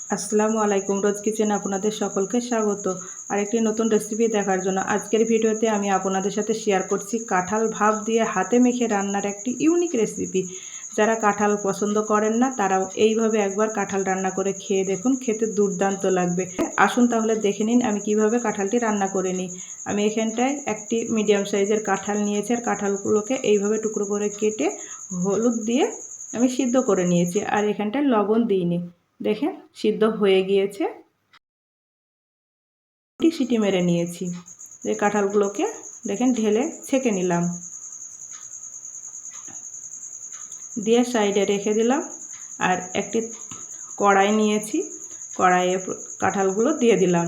আসসালামু আলাইকুম। রোজ কিচেনে আপনাদের সকলকে স্বাগত। আরেকটি নতুন রেসিপি দেখার জন্য আজকের ভিডিওতে আমি আপনাদের সাথে শেয়ার করছি কাঁঠাল ভাপ দিয়ে হাতে মেখে রান্নার একটি ইউনিক রেসিপি। যারা কাঁঠাল পছন্দ করেন না তারাও এইভাবে একবার কাঁঠাল রান্না করে খেয়ে দেখুন, খেতে দুর্দান্ত লাগবে। আসুন তাহলে দেখে নিন আমি কিভাবে কাঁঠালটি রান্না করে নিই। আমি এখানটায় একটি মিডিয়াম সাইজের কাঁঠাল নিয়েছি, আর কাঁঠালগুলোকে এইভাবে টুকরো করে কেটে হলুদ দিয়ে আমি সিদ্ধ করে নিয়েছি, আর এখানটায় লবণ দিইনি। দেখেন সিদ্ধ হয়ে গিয়েছে। সিটি মেরে নিয়েছি। এই কাঁঠালগুলোকে দেখেন ঢেলে ছেঁকে নিলাম, দিয়ে সাইডে রেখে দিলাম। আর একটি কড়াই নিয়েছি, কড়াইয়ে কাঁঠালগুলো দিয়ে দিলাম।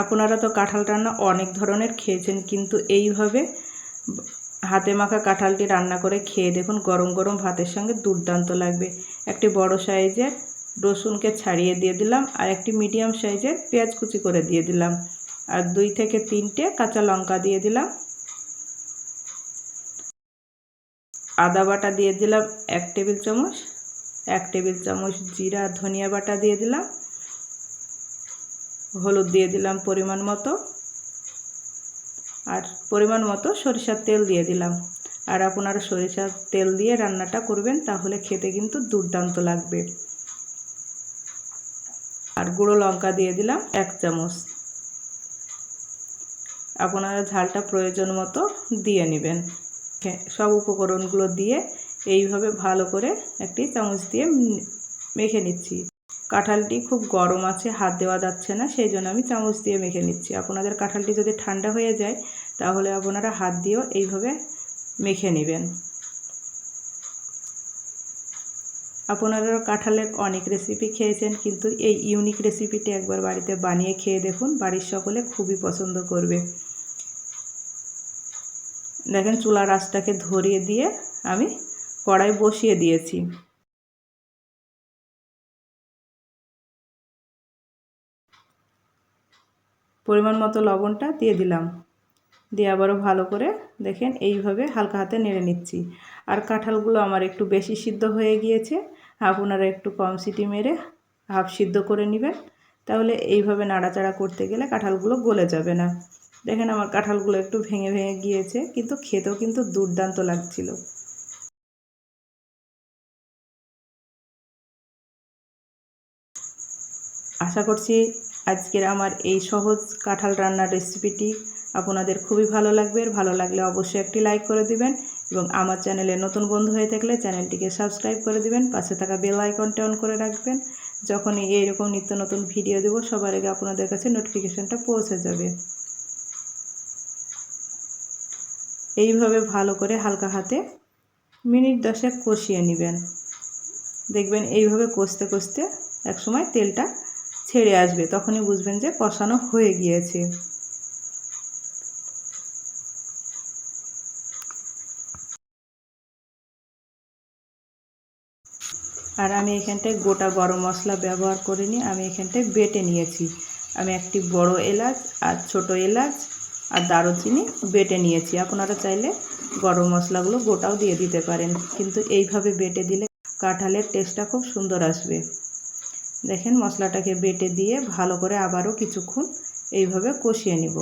আপনারা তো কাঁঠাল রান্না অনেক ধরনের খেয়েছেন, কিন্তু এইভাবে হাতে মাখা কাঁঠালটি রান্না করে খেয়ে দেখুন, গরম গরম ভাতের সঙ্গে দুর্দান্ত লাগবে। একটি বড় সাইজের রসুনকে ছাড়িয়ে দিয়ে দিলাম, আর একটি মিডিয়াম সাইজের পেঁয়াজ কুচি করে দিয়ে দিলাম, আর 2 থেকে 3টে কাঁচা লঙ্কা দিয়ে দিলাম। আদা বাটা দিয়ে দিলাম 1 টেবিল চামচ, 1 টেবিল চামচ জিরা ধনিয়া বাটা দিয়ে দিলাম, হলুদ দিয়ে দিলাম পরিমাণ মতো, আর পরিমাণ মতো সরিষার তেল দিয়ে দিলাম। আর আপনারা সরিষার তেল দিয়ে রান্নাটা করবেন, তাহলে খেতে কিন্তু দুর্দান্ত লাগবে। আর গুঁড়ো লঙ্কা দিয়ে দিলাম 1 চামচ। আপনারা ঝালটা প্রয়োজন মতো দিয়ে নেবেন। সব উপকরণগুলো দিয়ে এইভাবে ভালো করে একটি চামচ দিয়ে মেখে নিচ্ছি। কাঁঠালটি খুব গরম আছে, হাত দেওয়া যাচ্ছে না, সেই জন্য আমি চামচ দিয়ে মেখে নিচ্ছি। আপনাদের কাঁঠালটি যদি ঠান্ডা হয়ে যায় তাহলে আপনারা হাত দিয়েও এইভাবে মেখে নেবেন। আপনারা কাঁঠালের অনেক রেসিপি খেয়েছেন, কিন্তু এই ইউনিক রেসিপিটি একবার বাড়িতে বানিয়ে খেয়ে দেখুন, বাড়ির সকলে খুবই পছন্দ করবে। দেখেন চুলার আঁচটাকে ধরিয়ে দিয়ে আমি কড়াই বসিয়ে দিয়েছি। পরিমাণ মতো লবণটা দিয়ে দিলাম, দিয়ে আবারও ভালো করে দেখেন এইভাবে হালকা হাতে নেড়ে নিচ্ছি। আর কাঁঠালগুলো আমার একটু বেশি সিদ্ধ হয়ে গিয়েছে, আপনারা একটু কম সিটি মেরে হাফ সিদ্ধ করে নেবেন, তাহলে এইভাবে নাড়াচাড়া করতে গেলে কাঁঠালগুলো গলে যাবে না। দেখেন আমার কাঁঠালগুলো একটু ভেঙে ভেঙে গিয়েছে, কিন্তু খেতেও কিন্তু দুর্দান্ত লাগছিল। আশা করছি আজকের আমার এই সহজ কাঁঠাল রান্নার রেসিপিটি আপনাদের খুবই ভালো লাগবে। ভালো লাগলে অবশ্যই একটি লাইক করে দিবেন, এবং আমার চ্যানেলে নতুন বন্ধু হয়ে থাকলে চ্যানেলটিকে সাবস্ক্রাইব করে দিবেন, পাশে থাকা বেল আইকনটা অন করে রাখবেন। যখনই এইরকম নিত্য নতুন ভিডিও দেব সবার আগে আপনাদের কাছে নোটিফিকেশনটা পৌঁছে যাবে। এইভাবে ভালো করে হালকা হাতে মিনিট 10 কষিয়ে নেবেন। দেখবেন এইভাবে কষতে কষতে একসময় তেলটা ছেড়ে আসবে, তখনই বুঝবেন যে কষানো হয়ে গিয়েছে। আর আমি এখানটায় গোটা গরম মশলা ব্যবহার করিনি, আমি এখানটায় বেটে নিয়েছি। আমি একটি বড় এলাচ আর ছোট এলাচ আর দারুচিনি বেটে নিয়েছি। আপনারা চাইলে গরম মশলাগুলো গোটাও দিয়ে দিতে পারেন, কিন্তু এইভাবে বেটে দিলে কাঁঠালের টেস্টটা খুব সুন্দর আসবে। দেখেন মশলাটাকে বেটে দিয়ে ভালো করে আবারও কিছুক্ষণ এইভাবে কষিয়ে নিব।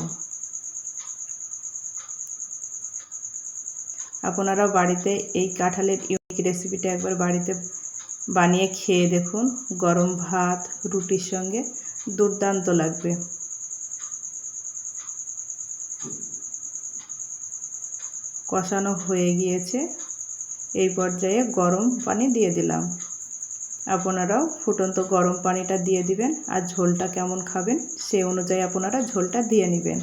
আপনারা বাড়িতে এই কাঁঠালের ইউনিক রেসিপিটা একবার বাড়িতে বানিয়ে খেয়ে দেখুন, গরম ভাত রুটির সঙ্গে দুর্দান্ত লাগবে। কষানো হয়ে গিয়েছে, এই পর্যায়ে গরম পানি দিয়ে দিলাম। আপনারাও ফুটন্ত গরম পানিটা দিয়ে দিবেন, আর ঝোলটা কেমন খাবেন সেই অনুযায়ী আপনারা ঝোলটা দিয়ে নেবেন।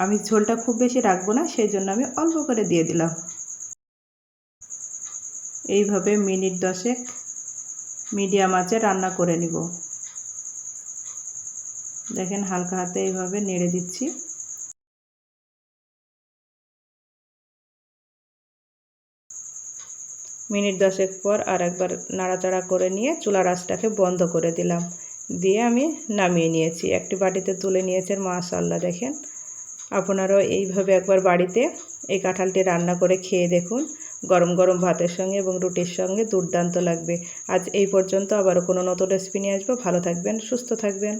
আমি ঝোলটা খুব বেশি রাখবো না, সেই জন্য আমি অল্প করে দিয়ে দিলাম। এইভাবে মিনিট 10 মিডিয়াম আঁচে রান্না করে নিব। দেখেন হালকা হাতে এইভাবে নেড়ে দিচ্ছি। মিনিট 10 পর আর একবার নাড়াচাড়া করে নিয়ে চুলার আঁচটাকে বন্ধ করে দিলাম, দিয়ে আমি নামিয়ে নিয়েছি। একটি বাটিতে তুলে নিয়েছেন। মাশাআল্লাহ, দেখেন আপনারাও এইভাবে একবার বাড়িতে এই কাঁঠালটি রান্না করে খেয়ে দেখুন, গরম গরম ভাতের সঙ্গে এবং রুটির সঙ্গে দুর্দান্ত লাগবে। আজ এই পর্যন্ত, আবারও কোনো নতুন রেসিপি নিয়ে আসবো। ভালো থাকবেন, সুস্থ থাকবেন।